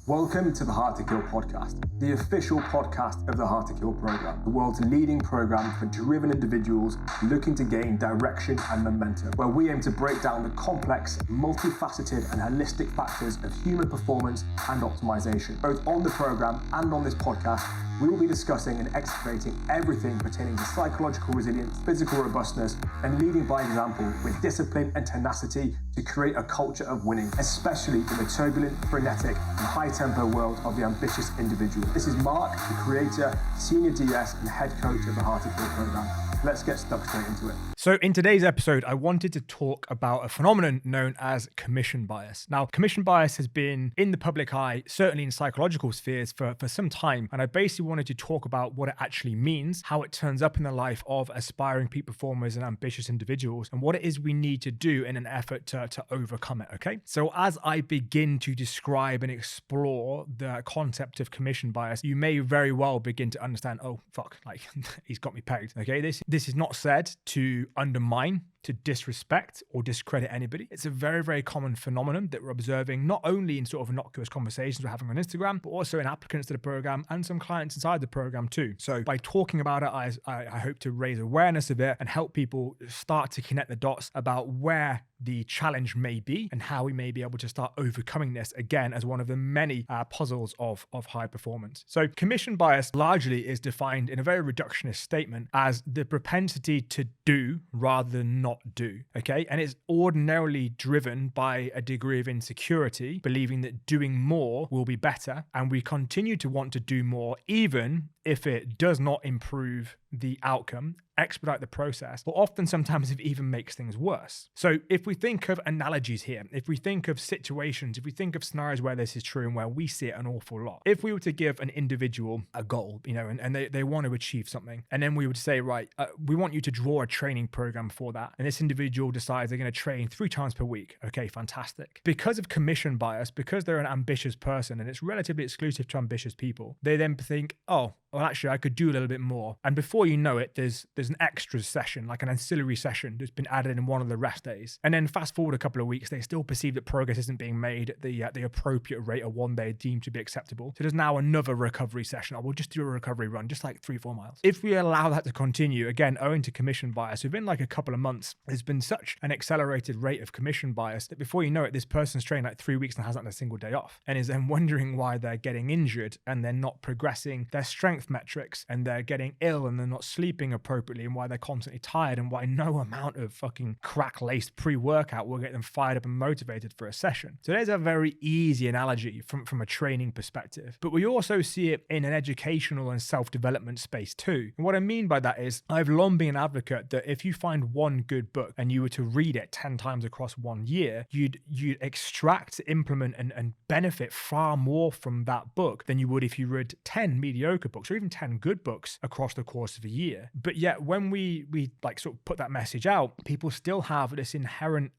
Welcome to the Hard to Kill podcast, the official podcast of the Hard to Kill program, the world's leading program for driven individuals looking to gain direction and momentum, where we aim to break down the complex, multifaceted and holistic factors of human performance and optimization. Both on the program and on this podcast, we will be discussing and excavating everything pertaining to psychological resilience, physical robustness, and leading by example with discipline and tenacity to create a culture of winning, especially in the turbulent, frenetic, and high-tempo world of the ambitious individual. This is Marc, the creator, senior DS, and head coach of the Hard to Kill program. Let's get stuck straight into it. So in today's episode, I wanted to talk about a phenomenon known as commission bias. Now, commission bias has been in the public eye, certainly in psychological spheres for some time. And I basically wanted to talk about what it actually means, how it turns up in the life of aspiring peak performers and ambitious individuals, and what it is we need to do in an effort to overcome it, okay? So as I begin to describe and explore the concept of commission bias, you may very well begin to understand, oh, fuck, like he's got me pegged, okay? This is not said to undermine, to disrespect or discredit anybody. It's a very, very common phenomenon that we're observing not only in sort of innocuous conversations we're having on Instagram, but also in applicants to the program and some clients inside the program too. So by talking about it, I hope to raise awareness of it and help people start to connect the dots about where the challenge may be and how we may be able to start overcoming this again as one of the many puzzles of high performance. So commission bias largely is defined in a very reductionist statement as the propensity to do rather than not do, okay? And it's ordinarily driven by a degree of insecurity, believing that doing more will be better, and we continue to want to do more even if it does not improve the outcome, expedite the process, or often sometimes it even makes things worse. So if we think of analogies here, if we think of situations, if we think of scenarios where this is true and where we see it an awful lot, if we were to give an individual a goal, and they want to achieve something, and then we would say, right, we want you to draw a training program for that. And this individual decides they're going to train 3 times per week. Okay, fantastic. Because of commission bias, because they're an ambitious person, and it's relatively exclusive to ambitious people, they then think, oh, well, actually, I could do a little bit more. And before you know it, there's an extra session, like an ancillary session that's been added in one of the rest days. And then fast forward a couple of weeks, they still perceive that progress isn't being made at the appropriate rate or one they deem to be acceptable. So there's now another recovery session. Or we'll just do a recovery run, just like 3-4 miles. If we allow that to continue, again, owing to commission bias, within like a couple of months, there's been such an accelerated rate of commission bias that before you know it, this person's trained like 3 weeks and hasn't had a single day off, and is then wondering why they're getting injured and they're not progressing their strength metrics, and they're getting ill and they're not sleeping appropriately, and why they're constantly tired, and why no amount of fucking crack-laced pre-workout will get them fired up and motivated for a session. So there's a very easy analogy from a training perspective. But we also see it in an educational and self-development space too. And what I mean by that is I've long been an advocate that if you find one good book and you were to read it 10 times across 1 year, you'd extract, implement, and benefit far more from that book than you would if you read 10 mediocre books or even 10 good books across the course of a year. But yet when we like sort of put that message out, people still have this inherent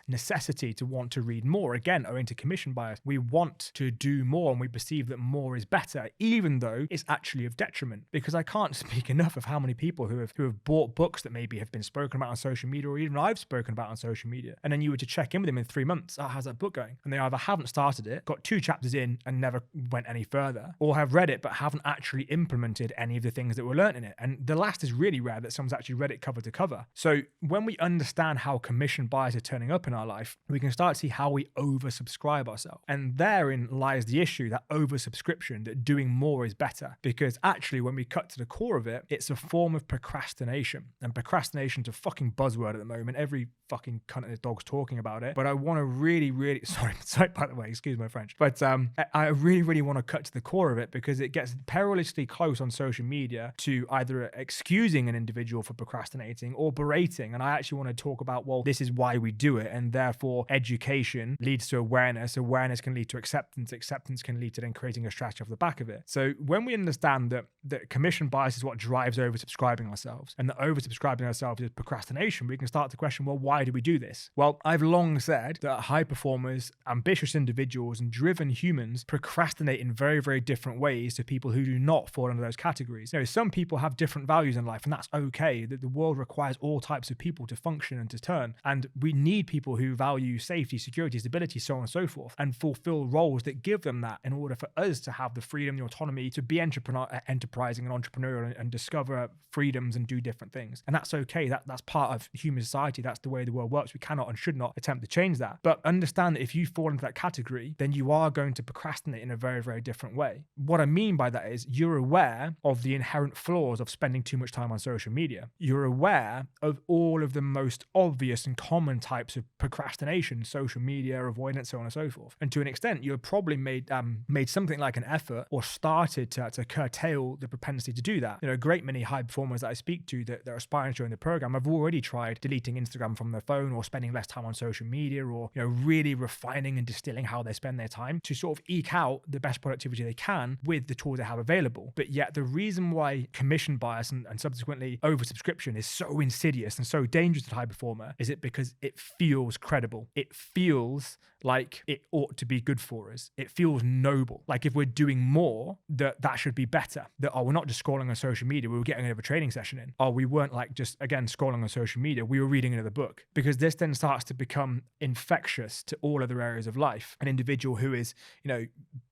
necessity to want to read more. Again, owing to commission bias, we want to do more and we perceive that more is better, even though it's actually of detriment. Because I can't speak enough of how many people who have bought books that maybe have been spoken about on social media, or even I've spoken about on social media, and then you were to check in with them in 3 months, oh, how's that book going? And they either haven't started it, got 2 chapters in and never went any further, or have read it but haven't actually implemented any of the things that were learnt in it. And the last is really rare, that someone's actually read it cover to cover. So when we understand how commission bias is turning up in our life, we can start to see how we oversubscribe ourselves. And therein lies the issue, that oversubscription, that doing more is better. Because actually, when we cut to the core of it, it's a form of procrastination. And procrastination's a fucking buzzword at the moment. Every fucking cunt and his dog's talking about it. But I want to really, sorry, by the way, excuse my French. But I really want to cut to the core of it, because it gets perilously close on social media to either excusing an individual for procrastinating or berating. And I actually want to talk about, well, this is why we do it, and therefore education leads to awareness can lead to acceptance can lead to then creating a strategy off the back of it. So when we understand that commission bias is what drives oversubscribing ourselves, and that oversubscribing ourselves is procrastination, we can start to question, well, why do we do this? Well, I've long said that high performers, ambitious individuals, and driven humans procrastinate in very, very different ways to people who do not fall under those categories. Some people have different values values in life, and that's okay. That the world requires all types of people to function and to turn, and we need people people who value safety, security, stability, so on and so forth, and fulfill roles that give them that in order for us to have the freedom, the autonomy to be enterprising and entrepreneurial and discover freedoms and do different things. And that's okay. That's part of human society. That's the way the world works. We cannot and should not attempt to change that. But understand that if you fall into that category, then you are going to procrastinate in a very, very different way. What I mean by that is you're aware of the inherent flaws of spending too much time on social media. You're aware of all of the most obvious and common types of procrastination, social media, avoidance, so on and so forth. And to an extent, you've probably made something like an effort or started to curtail the propensity to do that. A great many high performers that I speak to that are aspiring to join the program have already tried deleting Instagram from their phone or spending less time on social media or really refining and distilling how they spend their time to sort of eke out the best productivity they can with the tools they have available. But yet the reason why commission bias and subsequently oversubscription is so insidious and so dangerous to the high performer is it because it feels credible. It feels like it ought to be good for us. It feels noble. Like if we're doing more, that should be better. That, we're not just scrolling on social media, we were getting another training session in. We weren't like just, again, scrolling on social media, we were reading another book. Because this then starts to become infectious to all other areas of life. An individual who is,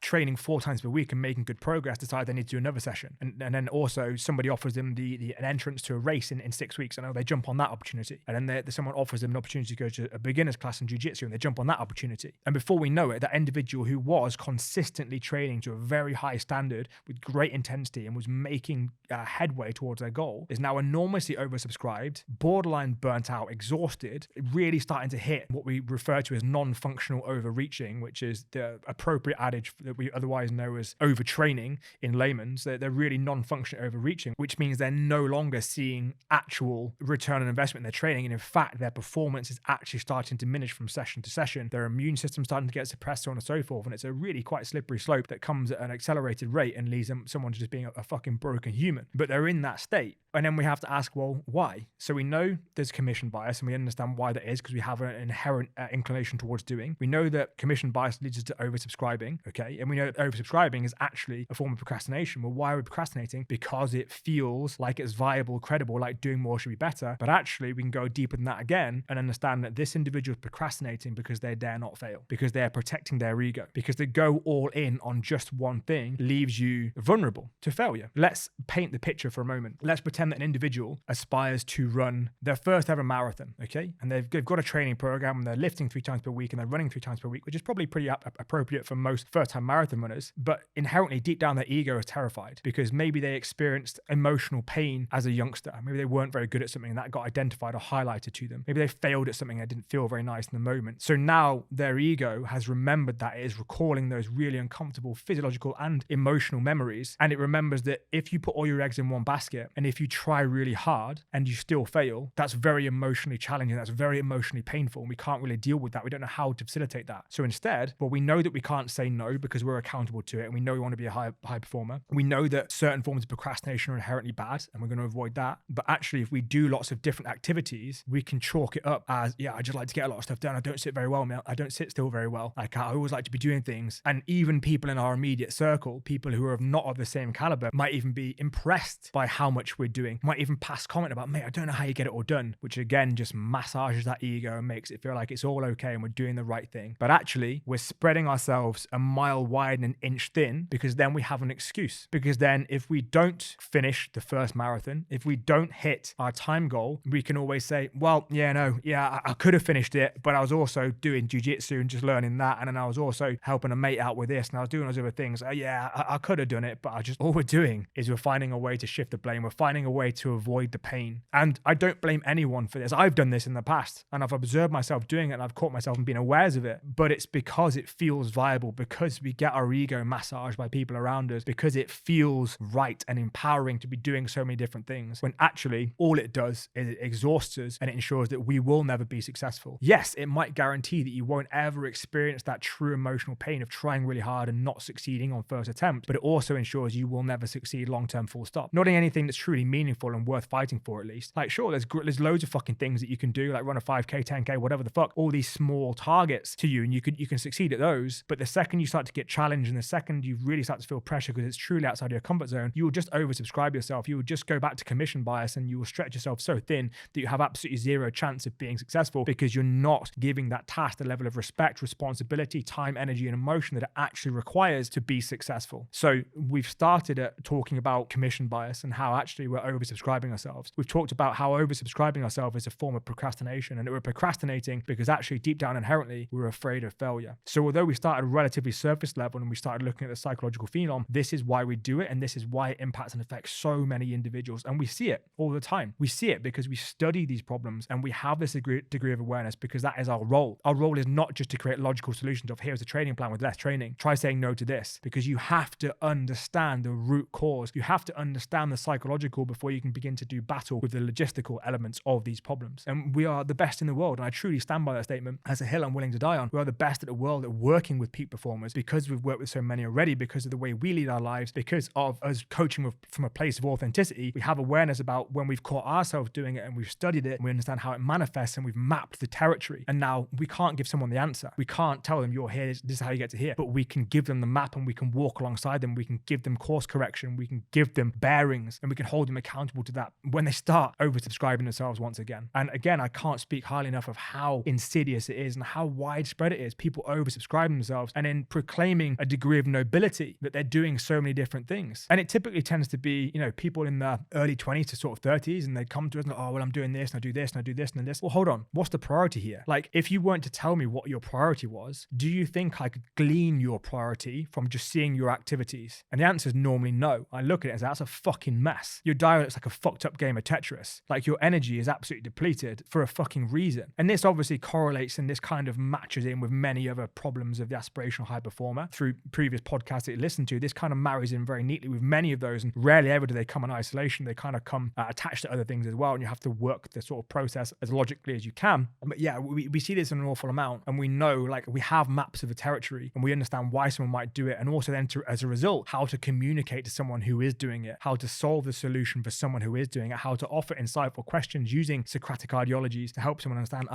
training 4 times per week and making good progress decide they need to do another session. And then also somebody offers them an entrance to a race in 6 weeks, and they jump on that opportunity. And then someone offers them an opportunity to go to a beginner's class in jiu-jitsu, and they jump on that opportunity. And before we know it, that individual who was consistently training to a very high standard with great intensity and was making headway towards their goal is now enormously oversubscribed, borderline burnt out, exhausted, really starting to hit what we refer to as non-functional overreaching, which is the appropriate adage that we otherwise know as overtraining in layman's. They're really non-functional overreaching, which means they're no longer seeing actual return on investment in their training. And in fact, their performance is actually starting to diminish from session to session. Their immune system starting to get suppressed, so on and so forth. And it's a really quite slippery slope that comes at an accelerated rate and leads someone to just being a fucking broken human. But they're in that state. And then we have to ask, well, why? So we know there's commission bias and we understand why that is because we have an inherent inclination towards doing. We know that commission bias leads us to oversubscribing, okay? And we know that oversubscribing is actually a form of procrastination. Well, why are we procrastinating? Because it feels like it's viable, credible, like doing more should be better. But actually, we can go deeper than that again and understand that this individual is procrastinating because they dare not fail, because they're protecting their ego, because to go all in on just one thing leaves you vulnerable to failure. Let's paint the picture for a moment. Let's pretend that an individual aspires to run their first ever marathon, okay? And they've got a training program and they're lifting 3 times per week and they're running 3 times per week, which is probably pretty appropriate for most first-time marathon runners. But inherently, deep down, their ego is terrified because maybe they experienced emotional pain as a youngster. Maybe they weren't very good at something and that got identified or highlighted to them. Maybe they failed at something that didn't feel very nice in the moment. So now their ego has remembered that. It is recalling those really uncomfortable physiological and emotional memories. And it remembers that if you put all your eggs in one basket and if you try really hard and you still fail, that's very emotionally challenging. That's very emotionally painful. And we can't really deal with that. We don't know how to facilitate that. So instead, well, we know that we can't say no because we're accountable to it. And we know we want to be a high performer. We know that certain forms of procrastination are inherently bad and we're going to avoid that. But actually, if we do lots of different activities, we can chalk it up as, yeah, I just like to get a lot of stuff done. I don't sit very well, man. I don't sit still very well. Like I always like to be doing things. And even people in our immediate circle, people who are not of the same caliber, might even be impressed by how much we're doing, might even pass comment about, mate, I don't know how you get it all done, which again just massages that ego and makes it feel like it's all okay and we're doing the right thing. But actually, we're spreading ourselves a mile wide and an inch thin because then we have an excuse. Because then if we don't finish the first marathon, if we don't hit our time goal, we can always say, well, I could have finished it, but I was also doing jiu-jitsu and just learning that. And then I was also helping a mate out with this and I was doing those other things. I could have done it, but all we're doing is we're finding a way to shift the blame. We're finding a way to avoid the pain. And I don't blame anyone for this. I've done this in the past and I've observed myself doing it and I've caught myself and been aware of it, but it's because it feels viable, because we get our ego massaged by people around us, because it feels right and empowering to be doing so many different things, when actually all it does is it exhausts us and it ensures that we will never be successful. Yes, it might guarantee that you won't ever experience that true emotional pain of trying really hard and not succeeding on first attempt, but it also ensures you will never succeed long-term, full stop. Not in anything that's truly meaningful and worth fighting for, at least. Like, sure, there's loads of fucking things that you can do, like run a 5K, 10K, whatever the fuck, all these small targets to you, and you can succeed at those. But the second you start to get challenged and the second you really start to feel pressure because it's truly outside your comfort zone, you will just oversubscribe yourself. You will just go back to commission bias and you will stretch yourself so thin that you have absolutely zero chance of being successful because because you're not giving that task the level of respect, responsibility, time, energy, and emotion that it actually requires to be successful. So we've started at talking about commission bias and how actually we're oversubscribing ourselves. We've talked about how oversubscribing ourselves is a form of procrastination, and that we're procrastinating because actually deep down inherently we're afraid of failure. So although we started relatively surface level and we started looking at the psychological phenom, this is why we do it, and this is why it impacts and affects so many individuals. And we see it all the time. We see it because we study these problems and we have this degree of awareness because that is our role. Our role is not just to create logical solutions of here's a training plan with less training. Try saying no to this, because you have to understand the root cause. You have to understand the psychological before you can begin to do battle with the logistical elements of these problems. And we are the best in the world. And I truly stand by that statement as a hill I'm willing to die on. We are the best at the world at working with peak performers because we've worked with so many already, because of the way we lead our lives, because of us coaching from a place of authenticity. We have awareness about when we've caught ourselves doing it and we've studied it and we understand how it manifests and we've mapped the territory. And now we can't give someone the answer. We can't tell them you're here, this is how you get to here, but we can give them the map and we can walk alongside them. We can give them course correction. We can give them bearings and we can hold them accountable to that when they start oversubscribing themselves once again. And again, I can't speak highly enough of how insidious it is and how widespread it is. People oversubscribe themselves and then proclaiming a degree of nobility that they're doing so many different things. And it typically tends to be, people in the early 20s to sort of 30s, and they come to us and oh, well, I'm doing this and I do this and I do this and then this. Well, hold on. What's the priority here? Like, if you weren't to tell me what your priority was, do you think I could glean your priority from just seeing your activities? And the answer is normally no. I look at it and say, that's a fucking mess. Your diet looks like a fucked up game of Tetris. Like, your energy is absolutely depleted for a fucking reason. And this obviously correlates and this kind of matches in with many other problems of the aspirational high performer. Through previous podcasts that you listen to, this kind of marries in very neatly with many of those, and rarely ever do they come in isolation. They kind of come attached to other things as well, and you have to work the sort of process as logically as you can. But yeah, we see this in an awful amount, and we know, like, we have maps of the territory and we understand why someone might do it, and also then as a result, how to communicate to someone who is doing it, how to solve the solution for someone who is doing it, how to offer insightful questions using Socratic ideologies to help someone understand,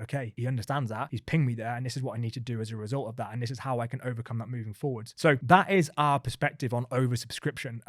okay, he understands that, he's pinged me there, and this is what I need to do as a result of that, and this is how I can overcome that moving forwards. So that is our perspective on oversubscription.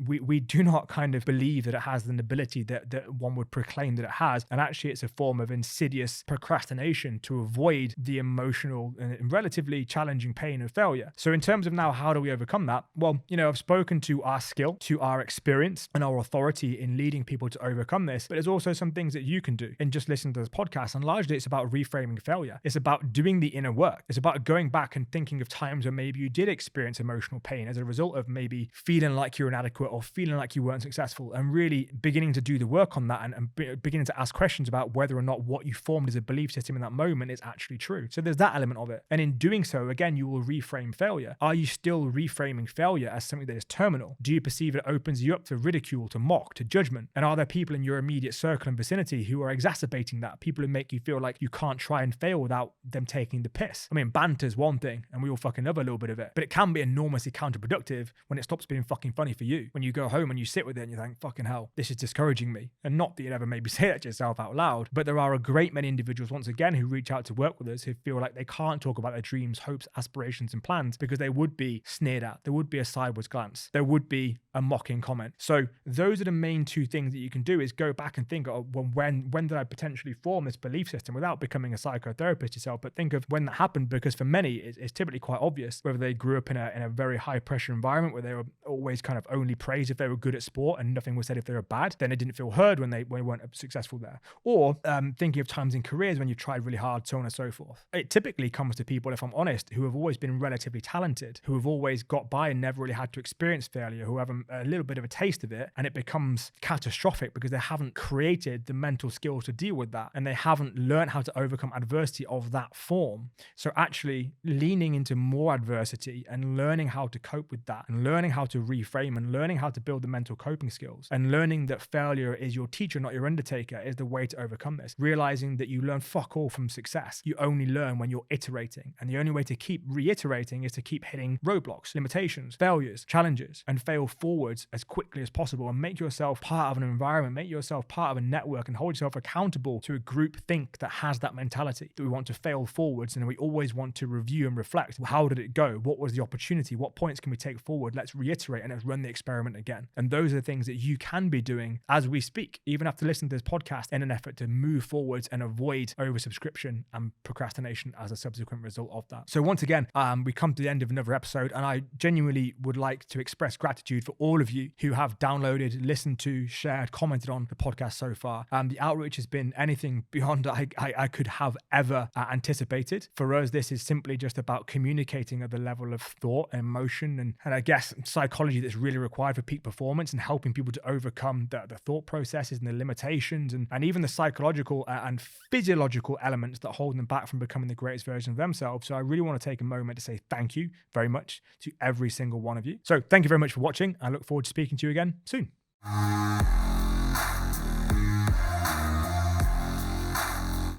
We do not kind of believe that it has the nobility that one would proclaim that it has, and actually it's a form of insidious procrastination to avoid the emotional and relatively challenging pain of failure. So in terms of now, how do we overcome that? Well, I've spoken to our skill, to our experience, and our authority in leading people to overcome this, but there's also some things that you can do in just listening to this podcast, and largely it's about reframing failure. It's about doing the inner work. It's about going back and thinking of times where maybe you did experience emotional pain as a result of maybe feeling like you're inadequate or feeling like you weren't successful, and really beginning to do the work on that and beginning to ask questions about whether or not what you formed as a belief system in that moment is actually true. So there's that element of it. And in doing so, again, you will reframe failure. Are you still reframing failure as something that is terminal? Do you perceive it opens you up to ridicule, to mock, to judgment? And are there people in your immediate circle and vicinity who are exacerbating that? People who make you feel like you can't try and fail without them taking the piss. I mean, banter's one thing, and we all fucking love a little bit of it, but it can be enormously counterproductive when it stops being fucking funny for you. When you go home and you sit with it and you think, fucking hell, this is discouraging me. And not that you'd ever maybe say that to yourself out loud, but there are a great many individuals, once again, who reach out to work with us who feel like they can't talk about their dreams, hopes, aspirations, and plans because they would be sneered at. There would be a sideways glance. There would be a mocking comment. So those are the main two things that you can do, is go back and think, oh, when did I potentially form this belief system, without becoming a psychotherapist yourself, but think of when that happened, because for many it's typically quite obvious, whether they grew up in a very high pressure environment where they were always kind of only praised if they were good at sport and nothing was said if they were bad, then they didn't feel heard when they weren't successful there. Or thinking of times in careers when you tried really hard, so on and so forth. It typically comes to people, if I'm honest, who have always been relatively talented, who have always got by and never really had to experience failure, who have a little bit of a taste of it, and it becomes catastrophic because they haven't created the mental skills to deal with that, and they haven't learned how to overcome adversity of that form. So actually leaning into more adversity and learning how to cope with that, and learning how to reframe, and learning how to build the mental coping skills, and learning that failure is your teacher, not your undertaker, is the way to overcome this. Realizing that you learn fuck all from success. You only learn when you're iterating, and the only way to keep reiterating is to keep hitting roadblocks, limitations, failures, challenges, and fail forwards as quickly as possible, and make yourself part of an environment, make yourself part of a network, and hold yourself accountable to a group think that has that mentality, that we want to fail forwards, and we always want to review and reflect. How did it go? What was the opportunity? What points can we take forward? Let's reiterate and let's run the experiment again. And those are the things that you can be doing as we speak, even after listening to this podcast, in an effort to move forwards and avoid avoid oversubscription and procrastination as a subsequent result of that. So once again, we come to the end of another episode, and I genuinely would like to express gratitude for all of you who have downloaded, listened to, shared, commented on the podcast so far. The outreach has been anything beyond I could have ever anticipated. For us, this is simply just about communicating at the level of thought and emotion and I guess psychology that's really required for peak performance, and helping people to overcome the thought processes and the limitations and even the psychological and physiological elements that hold them back from becoming the greatest version of themselves. So I really want to take a moment to say thank you very much to every single one of you. So thank you very much for watching. I look forward to speaking to you again soon.